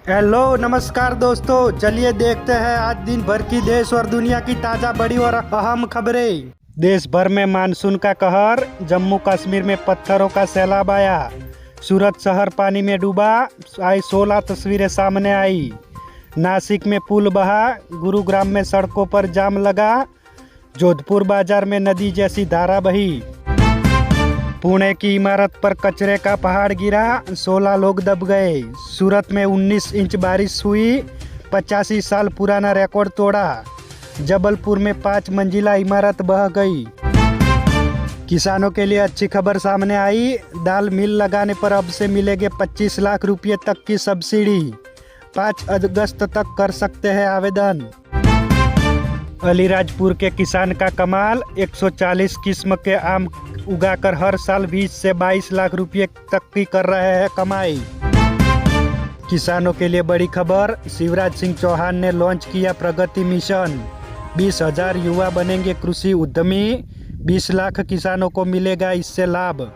Hello नमस्कार दोस्तों, चलिए देखते हैं आज दिन भर की देश और दुनिया की ताज़ा बड़ी और अहम खबरें। देश भर में मानसून का कहर, जम्मू कश्मीर में पत्थरों का सैलाब आया, सूरत शहर पानी में डूबा, आई 16 तस्वीरें सामने आई। नासिक में पुल बहा, गुरुग्राम में सड़कों पर जाम लगा, जोधपुर बाजार में नदी जैसी धारा बही। पुणे की इमारत पर कचरे का पहाड़ गिरा, 16 लोग दब गए। सूरत में 19 इंच बारिश हुई, 85 साल पुराना रिकॉर्ड तोड़ा। जबलपुर में 5 मंजिला इमारत बह गई। किसानों के लिए अच्छी खबर सामने आई, दाल मिल लगाने पर अब से मिलेंगे 25 लाख रुपए तक की सब्सिडी। 5 अगस्त तक कर सकते हैं आवेदन। अलीराजपुर के किसान का कमाल, 140 किस्म के आम उगाकर हर साल 20 से 22 लाख रुपए तक की कर रहे हैं कमाई। किसानों के लिए बड़ी खबर, शिवराज सिंह चौहान ने लॉन्च किया प्रगति मिशन। 20,000 युवा बनेंगे कृषि उद्यमी, 20 लाख किसानों को मिलेगा इससे लाभ।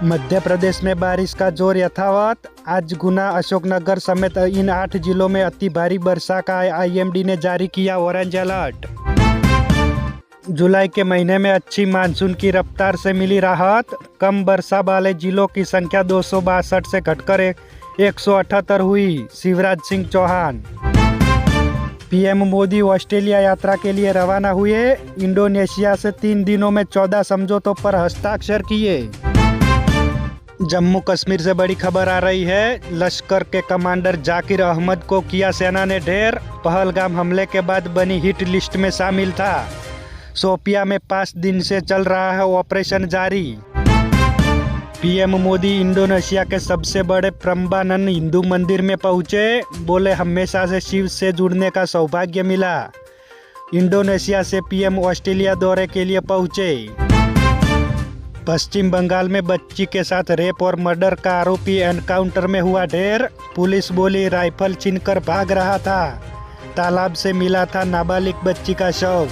मध्य प्रदेश में बारिश का जोर यथावत, आज गुना, अशोकनगर समेत इन 8 जिलों में अति भारी वर्षा का आईएमडी ने जारी किया ऑरेंज अलर्ट। जुलाई के महीने में अच्छी मानसून की रफ्तार से मिली राहत, कम वर्षा वाले जिलों की संख्या 262 से घटकर 178 हुई। शिवराज सिंह चौहान। पीएम मोदी ऑस्ट्रेलिया यात्रा के लिए रवाना हुए, इंडोनेशिया से 3 दिनों में 14 समझौतों पर हस्ताक्षर किए। जम्मू कश्मीर से बड़ी खबर आ रही है, लश्कर के कमांडर जाकिर अहमद को किया सेना ने ढेर, पहलगाम हमले के बाद बनी हिट लिस्ट में शामिल था। शोपिया में 5 दिन से चल रहा है ऑपरेशन जारी। पीएम मोदी इंडोनेशिया के सबसे बड़े प्रम्बानन हिंदू मंदिर में पहुंचे, बोले हमेशा से शिव से जुड़ने का सौभाग्य मिला। इंडोनेशिया से पीएम ऑस्ट्रेलिया दौरे के लिए पहुंचे। पश्चिम बंगाल में बच्ची के साथ रेप और मर्डर का आरोपी एनकाउंटर में हुआ ढेर, पुलिस बोली राइफल छीनकर भाग रहा था, तालाब से मिला था नाबालिग बच्ची का शव।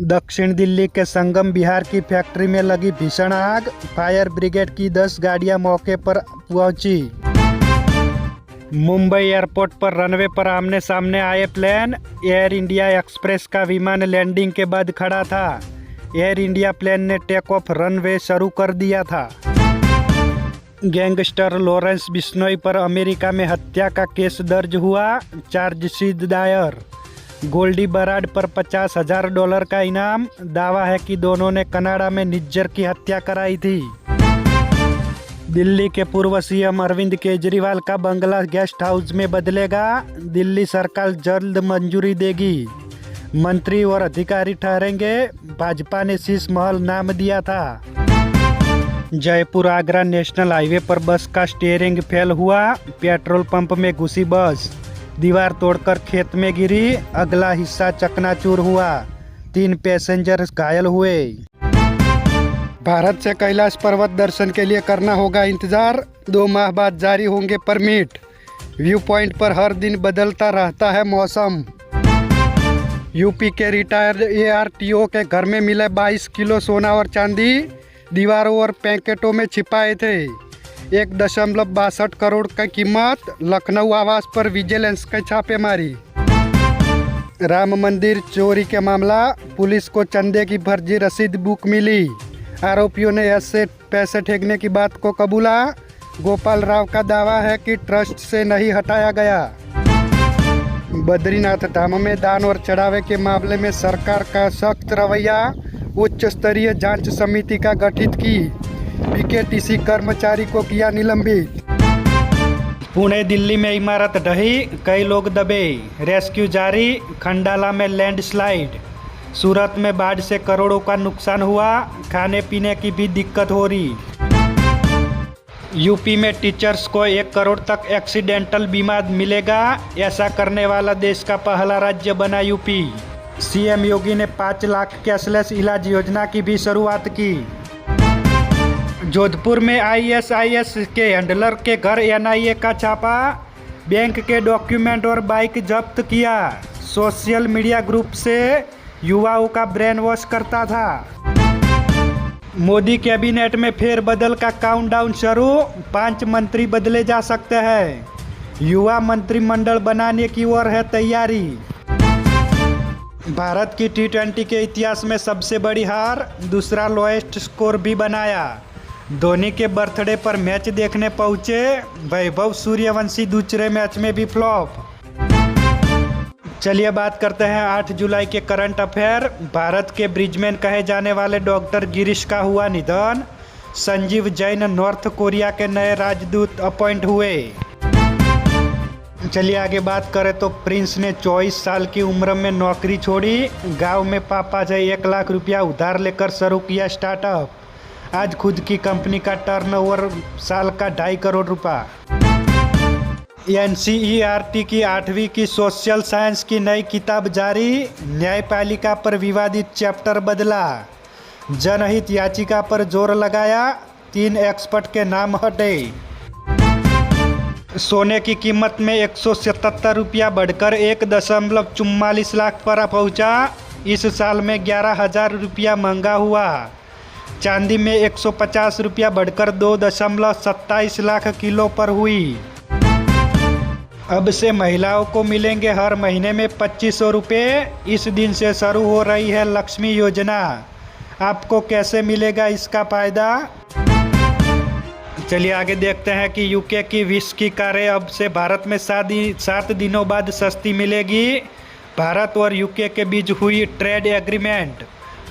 दक्षिण दिल्ली के संगम बिहार की फैक्ट्री में लगी भीषण आग, फायर ब्रिगेड की 10 गाड़ियां मौके पर पहुंची। मुंबई एयरपोर्ट पर रनवे पर आमने सामने आए प्लेन, एयर इंडिया एक्सप्रेस का विमान लैंडिंग के बाद खड़ा था। एयर इंडिया प्लेन ने टेक ऑफ रनवे शुरू कर दिया था। गैंगस्टर लॉरेंस बिश्नोई पर अमेरिका में हत्या का केस दर्ज हुआ, चार्जशीट दायर। गोल्डी बराड पर $50,000 का इनाम, दावा है कि दोनों ने कनाडा में निज्जर की हत्या कराई थी। दिल्ली के पूर्व सीएम अरविंद केजरीवाल का बंगला गेस्ट हाउस में बदलेगा, दिल्ली सरकार जल्द मंजूरी देगी। मंत्री और अधिकारी ठहरेंगे, भाजपा ने शीश महल नाम दिया था। जयपुर आगरा नेशनल हाईवे पर बस का स्टीयरिंग फेल हुआ, पेट्रोल पंप में घुसी बस, दीवार तोड़कर खेत में गिरी, अगला हिस्सा चकनाचूर हुआ, 3 पैसेंजर घायल हुए। भारत से कैलाश पर्वत दर्शन के लिए करना होगा इंतजार, 2 माह बाद जारी होंगे परमिट। व्यू पॉइंट पर हर दिन बदलता रहता है मौसम। यूपी के रिटायर्ड एआरटीओ के घर में मिले 22 किलो सोना और चांदी, दीवारों और पैकेटों में छिपाए थे। 1.62 करोड़ की कीमत, लखनऊ आवास पर विजिलेंस की छापेमारी। राम मंदिर चोरी के मामला, पुलिस को चंदे की फर्जी रसीद बुक मिली, आरोपियों ने ऐसे पैसे ठेकने की बात को कबूला। गोपाल राव का दावा है कि ट्रस्ट से नहीं हटाया गया। बद्रीनाथ धाम में दान और चढ़ावे के मामले में सरकार का सख्त रवैया, उच्च स्तरीय जांच समिति का गठित की, बीकेटीसी कर्मचारी को किया निलंबित। पुणे दिल्ली में इमारत ढही, कई लोग दबे, रेस्क्यू जारी, खंडाला में लैंडस्लाइड। सूरत में बाढ़ से करोड़ों का नुकसान हुआ, खाने पीने की भी दिक्कत हो रही। यूपी में टीचर्स को 1 करोड़ तक एक्सीडेंटल बीमा मिलेगा, ऐसा करने वाला देश का पहला राज्य बना यूपी। सीएम योगी ने 5 लाख कैशलेस इलाज योजना की भी शुरुआत की। जोधपुर में आईएसआईएस के हैंडलर के घर एनआईए का छापा, बैंक के डॉक्यूमेंट और बाइक जब्त किया। सोशल मीडिया ग्रुप से युवाओं का ब्रेन वॉश करता था। मोदी कैबिनेट में फेरबदल का काउंटडाउन शुरू, 5 मंत्री बदले जा सकते हैं। युवा मंत्रिमंडल बनाने की ओर है तैयारी। भारत की T20 के इतिहास में सबसे बड़ी हार, दूसरा लोएस्ट स्कोर भी बनाया। धोनी के बर्थडे पर मैच देखने पहुंचे वैभव सूर्यवंशी, दूसरे मैच में भी फ्लॉप। चलिए बात करते हैं 8 जुलाई के करंट अफेयर। भारत के ब्रिजमैन कहे जाने वाले डॉक्टर गिरीश का हुआ निधन। संजीव जैन नॉर्थ कोरिया के नए राजदूत अपॉइंट हुए। चलिए आगे बात करें तो प्रिंस ने 24 साल की उम्र में नौकरी छोड़ी। गांव में पापा से 1 लाख रुपया उधार लेकर शुरू किया स्टार्टअप। आज खुद की कंपनी का टर्नओवर साल का 2.5 करोड़ रुपया। NCERT की 8वीं की सोशल साइंस की नई किताब जारी। न्यायपालिका पर विवादित चैप्टर बदला। जनहित याचिका पर जोर लगाया, 3 एक्सपर्ट के नाम हटे। सोने की कीमत में 177 रुपया बढ़कर 1.44 लाख पर पहुंचा। इस साल में 11,000 रुपया महंगा हुआ। चांदी में 150 रुपया बढ़कर 2.27 लाख किलो पर हुई। अब से महिलाओं को मिलेंगे हर महीने में 2500 रुपये। इस दिन से शुरू हो रही है लक्ष्मी योजना। आपको कैसे मिलेगा इसका फ़ायदा? चलिए आगे देखते हैं कि यूके की विस्की कारें अब से भारत में 7 दिनों बाद सस्ती मिलेगी। भारत और यूके के बीच हुई ट्रेड एग्रीमेंट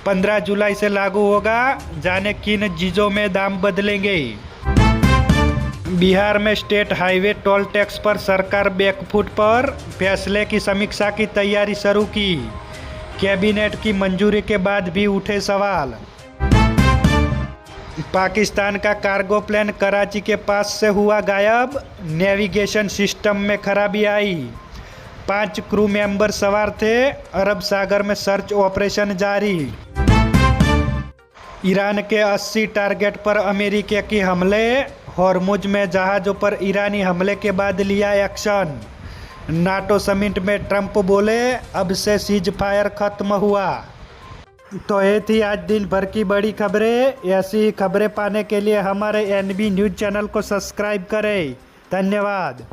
15 जुलाई से लागू होगा। जाने किन चीज़ों में दाम बदलेंगे। बिहार में स्टेट हाईवे टोल टैक्स पर सरकार बैकफुट पर, फैसले की समीक्षा की तैयारी शुरू की। कैबिनेट की मंजूरी के बाद भी उठे सवाल। पाकिस्तान का कार्गो प्लेन कराची के पास से हुआ गायब। नेविगेशन सिस्टम में खराबी आई। 5 क्रू मेंबर सवार थे। अरब सागर में सर्च ऑपरेशन जारी। ईरान के 80 टारगेट पर अमेरिका की हमले। हॉर्मुज में जहाज़ों पर ईरानी हमले के बाद लिया एक्शन। नाटो समिट में ट्रंप बोले, अब से सीज फायर खत्म हुआ। तो ये थी आज दिन भर की बड़ी खबरें। ऐसी ही खबरें पाने के लिए हमारे NB न्यूज़ चैनल को सब्सक्राइब करें। धन्यवाद।